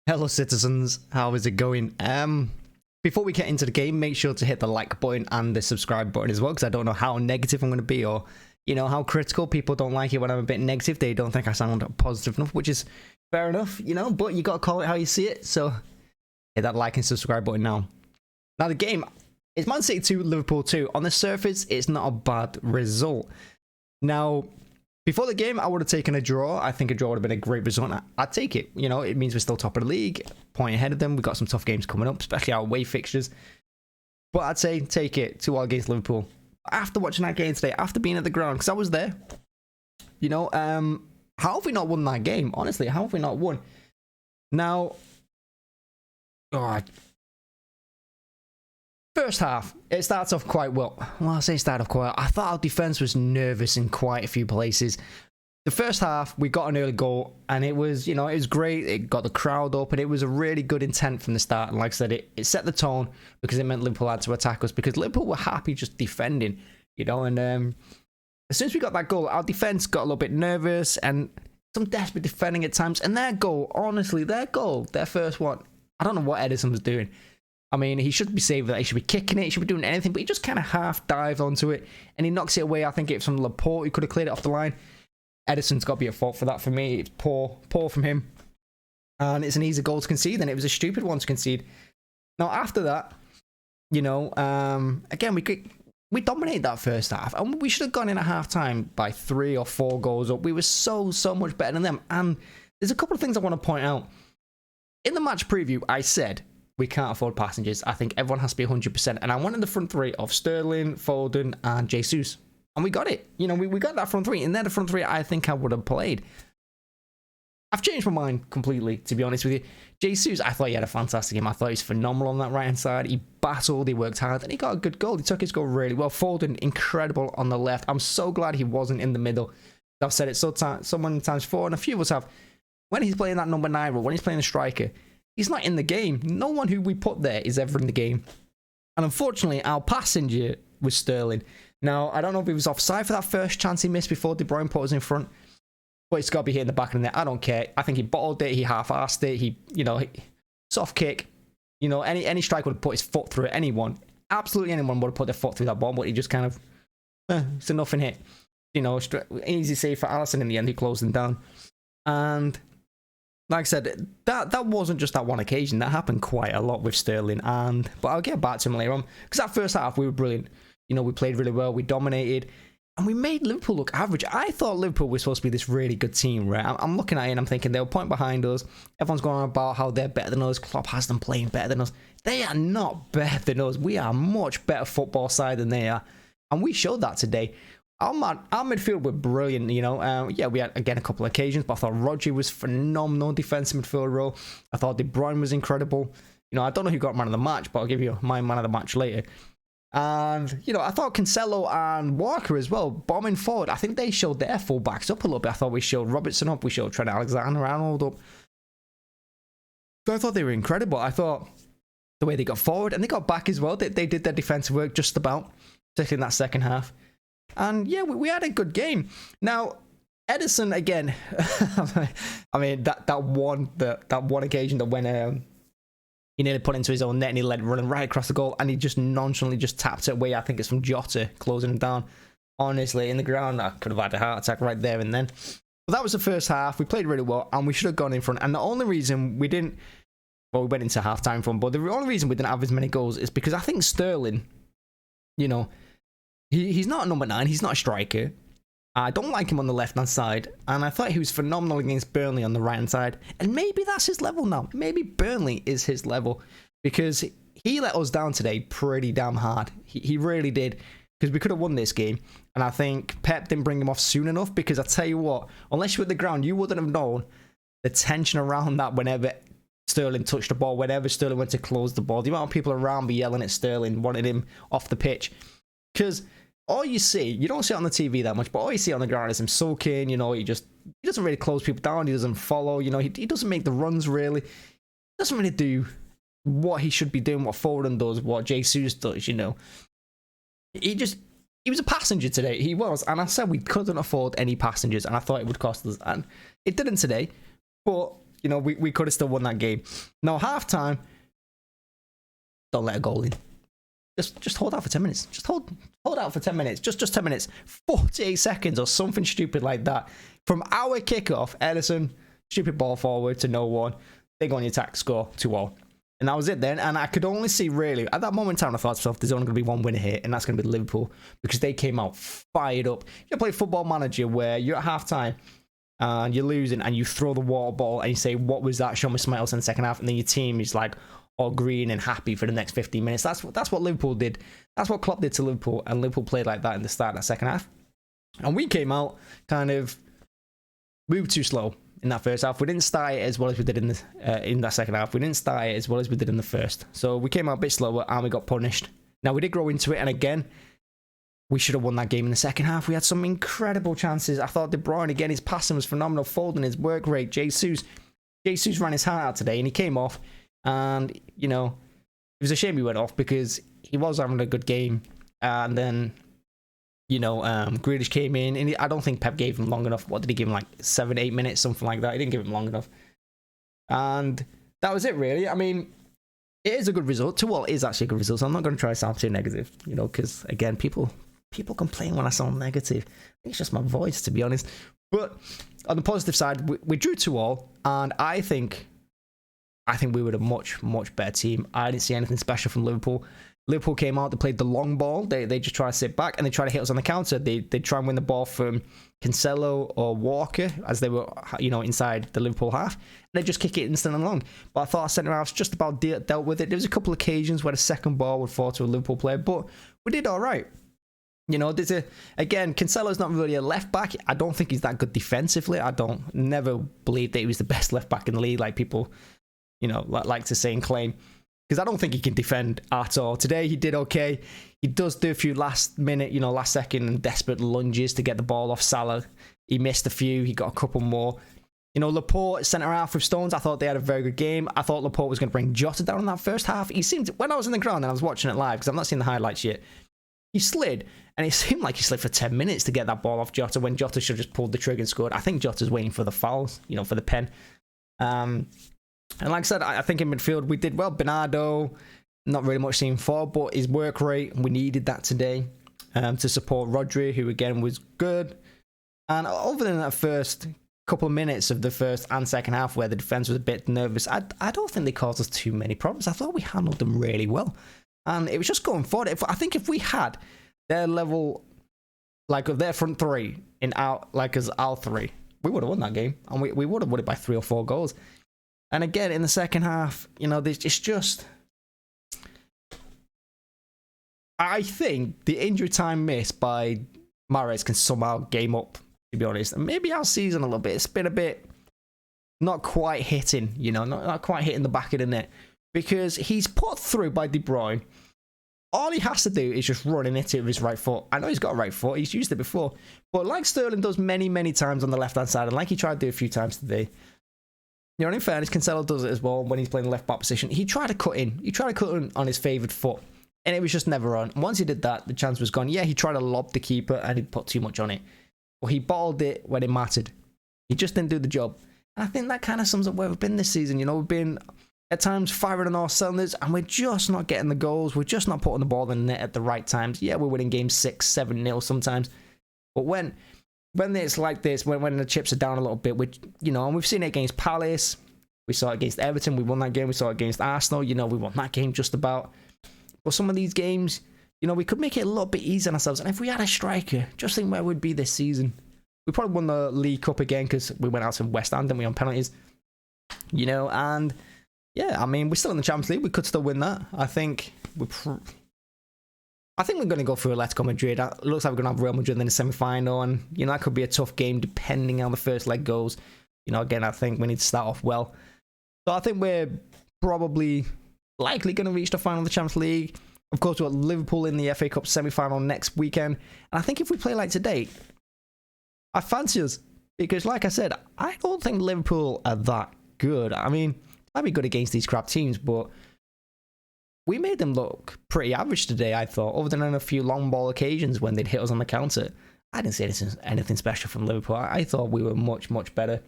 Hello citizens, how is it going? Before we get into the game, make sure to hit the like button and the subscribe button as well, because I don't know how negative I'm going to be, or how critical. People don't like it when I'm a bit negative. They don't think I sound positive enough, which is fair enough, but you got to call it how you see it. So hit that like and subscribe button now. Now the game is Man City 2, Liverpool 2. On the surface, it's not a bad result. Now, before the game, I would have taken a draw. I think a draw would have been a great result. I'd take it. It means we're still top of the league, point ahead of them. We've got some tough games coming up, especially our away fixtures. But I'd say take it 2-1 against Liverpool. After watching that game today, after being at the ground, because I was there, how have we not won that game? Honestly, how have we not won? Now, first half, it starts off quite well. Well, I say start off quite well. I thought our defense was nervous in quite a few places. The first half, we got an early goal, and it was, it was great. It got the crowd up, and it was a really good intent from the start. And like I said, it set the tone because it meant Liverpool had to attack us, because Liverpool were happy just defending, and as soon as we got that goal, our defense got a little bit nervous and some desperate defending at times. And their goal, honestly, their first one, I don't know what Ederson was doing. I mean, he should be saving that. He should be kicking it. He should be doing anything, but he just kind of half dived onto it, and he knocks it away. I think it's from Laporte. He could have cleared it off the line. Edison's got to be at fault for that for me. It's poor from him. And it's an easy goal to concede, and it was a stupid one to concede. Now, after that, again, we dominated that first half, and we should have gone in at half-time by 3 or 4 goals up. We were so much better than them. And there's a couple of things I want to point out. In the match preview, I said we can't afford passengers. I think everyone has to be 100%. And I wanted the front three of Sterling, Foden, and Jesus. And we got it. We got that front three. And then the front three, I think I would have played. I've changed my mind completely, to be honest with you. Jesus, I thought he had a fantastic game. I thought he was phenomenal on that right-hand side. He battled, he worked hard, and he got a good goal. He took his goal really well. Foden, incredible on the left. I'm so glad he wasn't in the middle. I've said it so many times before, and a few of us have. When he's playing that number 9 role, when he's playing the striker, he's not in the game. No one who we put there is ever in the game. And unfortunately, our passenger was Sterling. Now, I don't know if he was offside for that first chance he missed before De Bruyne put us in front, but it's got to be hitting the back of the net. I don't care. I think he bottled it. He half-arsed it. He soft kick. Any striker would have put his foot through it. Anyone, absolutely anyone would have put their foot through that ball, but he just kind of, it's a nothing hit. Easy save for Alisson in the end. He closed him down. And like I said, that wasn't just that one occasion. That happened quite a lot with Sterling. But I'll get back to him later on, because that first half we were brilliant. We played really well. We dominated, and we made Liverpool look average. I thought Liverpool was supposed to be this really good team, right? I'm looking at it and I'm thinking they're a point behind us. Everyone's going on about how they're better than us. Klopp has them playing better than us. They are not better than us. We are a much better football side than they are, and we showed that today. Our midfield were brilliant, Yeah, we had, again, a couple of occasions, but I thought Rodri was phenomenal defensive midfield role. I thought De Bruyne was incredible. I don't know who got man of the match, but I'll give you my man of the match later. And, I thought Cancelo and Walker as well, bombing forward. I think they showed their full-backs up a little bit. I thought we showed Robertson up. We showed Trent Alexander-Arnold up. So I thought they were incredible. I thought the way they got forward, and they got back as well. They did their defensive work just about, particularly in that second half. And yeah, we had a good game. Now, Ederson again. I mean, that one occasion that when he nearly put into his own net and he let it running right across the goal, and he just nonchalantly just tapped it away. I think it's from Jota closing him down. Honestly, in the ground, I could have had a heart attack right there and then. But that was the first half. We played really well, and we should have gone in front. And the only reason we didn't, well, we went into half-time front, but the only reason we didn't have as many goals is because I think Sterling, he's not a number 9. He's not a striker. I don't like him on the left-hand side. And I thought he was phenomenal against Burnley on the right-hand side. And maybe that's his level now. Maybe Burnley is his level. Because he let us down today pretty damn hard. He really did. Because we could have won this game. And I think Pep didn't bring him off soon enough. Because I tell you what, unless you were at the ground, you wouldn't have known the tension around that whenever Sterling touched the ball. Whenever Sterling went to close the ball. The amount of people around me yelling at Sterling, wanting him off the pitch. Because all you see, you don't see it on the TV that much, but all you see on the ground is him sulking, he doesn't really close people down, he doesn't follow, he doesn't make the runs really, he doesn't really do what he should be doing, what Foden does, what Jesus does, He was a passenger today, he was, and I said we couldn't afford any passengers, and I thought it would cost us, and it didn't today, but You know, we could have still won that game. No, halftime, don't let a goal in. Just hold out for 10 minutes. Just hold out for 10 minutes. Just 10 minutes. 48 seconds or something stupid like that. From our kickoff, Ederson, stupid ball forward to no one. They go on the attack, score 2-2. And that was it then. And I could only see, really, at that moment in time, I thought to myself, there's only going to be one winner here, and that's going to be Liverpool, because they came out fired up. You play Football Manager where you're at halftime and you're losing and you throw the water ball and you say, what was that? Show me something else in the second half. And then your team is like all green and happy for the next 15 minutes. That's what Liverpool did. That's what Klopp did to Liverpool. And Liverpool played like that in the start of that second half. And we came out we were too slow in that first half. We didn't start it as well as we did in that second half. We didn't start it as well as we did in the first. So we came out a bit slower and we got punished. Now, we did grow into it. And again, we should have won that game in the second half. We had some incredible chances. I thought De Bruyne, again, his passing was phenomenal. Foden, his work rate. Jesus ran his heart out today and he came off. And, you know, it was a shame he went off because he was having a good game. And then, you know, Grealish came in, and I don't think Pep gave him long enough. What did he give him, like 7-8 minutes, something like that? He didn't give him long enough. And that was it, really. I mean, it is a good result. 2-2 is actually a good result, so I'm not going to try to sound too negative, you know, because, again, people complain when I sound negative. I think it's just my voice, to be honest. But on the positive side, we drew 2-2, and I think we were a much, much better team. I didn't see anything special from Liverpool. Liverpool came out, they played the long ball. They just try to sit back and they try to hit us on the counter. They try and win the ball from Cancelo or Walker as they were, you know, inside the Liverpool half. And they just kick it instant and long. But I thought our centre halves just about dealt with it. There was a couple of occasions where the second ball would fall to a Liverpool player, but we did all right. You know, again, Cancelo's not really a left back. I don't think he's that good defensively. I never believed that he was the best left back in the league, like people, you know, like to say and claim. Because I don't think he can defend at all. Today, he did okay. He does do a few last second desperate lunges to get the ball off Salah. He missed a few. He got a couple more. You know, Laporte, centre-half with Stones, I thought they had a very good game. I thought Laporte was going to bring Jota down in that first half. He seemed, when I was in the ground and I was watching it live, because I've not seen the highlights yet, he slid, and it seemed like he slid for 10 minutes to get that ball off Jota when Jota should have just pulled the trigger and scored. I think Jota's waiting for the fouls, you know, for the pen. And like I said, I think in midfield we did well. Bernardo, not really much seen for, but his work rate, we needed that today to support Rodri, who again was good. And other than that first couple of minutes of the first and second half where the defence was a bit nervous, I don't think they caused us too many problems. I thought we handled them really well. And it was just going forward. I think if we had their level, like of their front three in as our three, we would have won that game. And we would have won it by 3 or 4 goals. And again, in the second half, you know, it's just... I think the injury time missed by Mahrez can somehow game up, to be honest. And maybe our season a little bit. It's been a bit not quite hitting, you know, not quite hitting the back of the net. Because he's put through by De Bruyne. All he has to do is just run and hit it with his right foot. I know he's got a right foot. He's used it before. But like Sterling does many, many times on the left-hand side, and like he tried to do a few times today, you know, in fairness, Cancelo does it as well when he's playing the left back position. He tried to cut in. He tried to cut in on his favoured foot. And it was just never on. And once he did that, the chance was gone. Yeah, he tried to lob the keeper and he put too much on it. But he balled it when it mattered. He just didn't do the job. And I think that kind of sums up where we've been this season. You know, we've been at times firing on all cylinders and we're just not getting the goals. We're just not putting the ball in the net at the right times. Yeah, we're winning games 6-7-0 sometimes. But when it's like this, when the chips are down a little bit, you know, and we've seen it against Palace, we saw it against Everton, we won that game, we saw it against Arsenal, you know, we won that game just about. But some of these games, you know, we could make it a little bit easier on ourselves. And if we had a striker, just think where we'd be this season. We probably won the League Cup again because we went out to West Ham, didn't we, on penalties? You know, and yeah, I mean, we're still in the Champions League. We could still win that. I think we're going to go through Atletico Madrid. It looks like we're going to have Real Madrid in the semi-final, and you know that could be a tough game depending on how the first leg goes. You know, again, I think we need to start off well. So I think we're probably likely going to reach the final of the Champions League. Of course, we've got Liverpool in the FA Cup semi-final next weekend, and I think if we play like today, I fancy us because, like I said, I don't think Liverpool are that good. I mean, might be good against these crap teams, but we made them look pretty average today, I thought, other than on a few long ball occasions when they'd hit us on the counter. I didn't see anything special from Liverpool. I thought we were much, much better.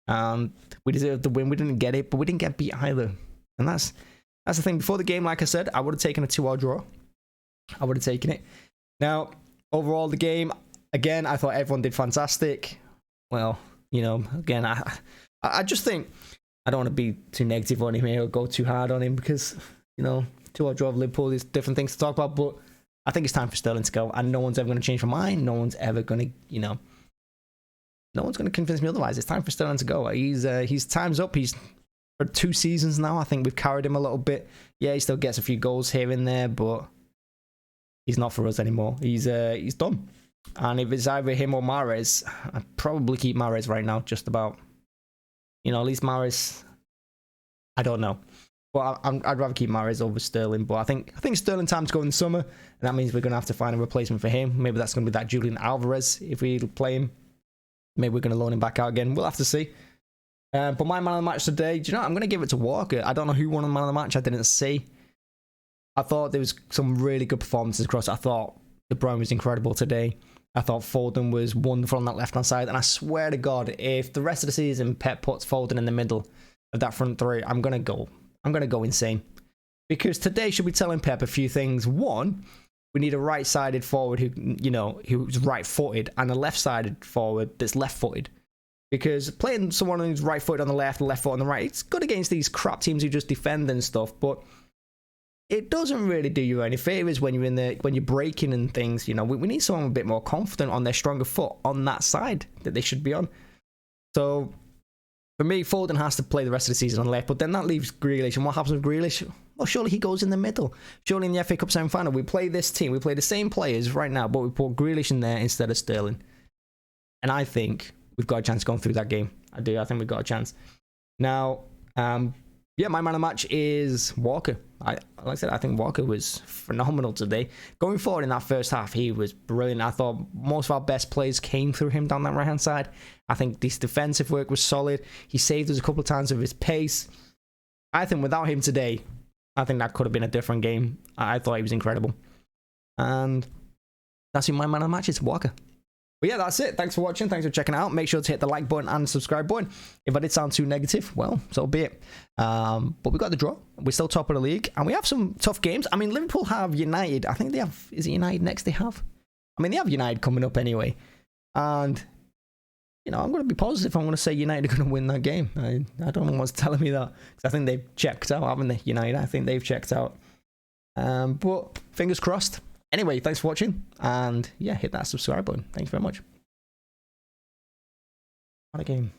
And we deserved the win. We didn't get it, but we didn't get beat either. And that's the thing. Before the game, like I said, I would have taken a 2-2 draw. I would have taken it. Now, overall, the game, again, I thought everyone did fantastic. Well, you know, again, I just think I don't want to be too negative on him here or go too hard on him because, you know, 2-2 draw of Liverpool is different things to talk about. But I think it's time for Sterling to go. And no one's ever going to change my mind. No one's ever going to, you know, no one's going to convince me otherwise. It's time for Sterling to go. He's time's up. He's for 2 seasons now. I think we've carried him a little bit. Yeah, he still gets a few goals here and there, but he's not for us anymore. He's done. And if it's either him or Mahrez, I'd probably keep Mahrez right now, just about. You know, at least Mahrez, I don't know. But I'd rather keep Mahrez over Sterling. But I think Sterling time to go in the summer, and that means we're going to have to find a replacement for him. Maybe that's going to be that Julian Alvarez if we play him. Maybe we're going to loan him back out again. We'll have to see. But my man of the match today, do you know, I'm going to give it to Walker. I don't know who won the man of the match. I didn't see. I thought there was some really good performances across. I thought Bruyne was incredible today. I thought Foden was wonderful on that left-hand side. And I swear to God, if the rest of the season Pep puts Foden in the middle of that front three, I'm going to go insane. Because today should be telling Pep a few things. One, we need a right-sided forward who's right-footed, and a left-sided forward that's left-footed. Because playing someone who's right-footed on the left foot on the right, it's good against these crap teams who just defend and stuff, but it doesn't really do you any favors when you're breaking and things. You know, we need someone a bit more confident on their stronger foot on that side that they should be on. So for me, Foden has to play the rest of the season on the left, but then that leaves Grealish. And what happens with Grealish? Well, surely he goes in the middle. Surely in the FA Cup semi-final, we play this team. We play the same players right now, but we put Grealish in there instead of Sterling. And I think we've got a chance going through that game. I do. I think we've got a chance. Now, yeah, my man of the match is Walker. Like I said, I think Walker was phenomenal today. Going forward in that first half, he was brilliant. I thought most of our best plays came through him down that right-hand side. I think this defensive work was solid. He saved us a couple of times with his pace. I think without him today, I think that could have been a different game. I thought he was incredible. And that's who my man of the match is, Walker. But yeah, that's it. Thanks for watching. Thanks for checking out. Make sure to hit the like button and subscribe button. If I did sound too negative, well, so be it. But we got the draw. We're still top of the league. And we have some tough games. I mean, Liverpool have United. I think they have... Is it United next they have? I mean, they have United coming up anyway. And, you know, I'm going to be positive. I'm going to say United are going to win that game. I don't know what's telling me that. Because I think they've checked out, haven't they? United, I think they've checked out. But fingers crossed. Anyway, thanks for watching, and yeah, hit that subscribe button. Thanks very much. What a game.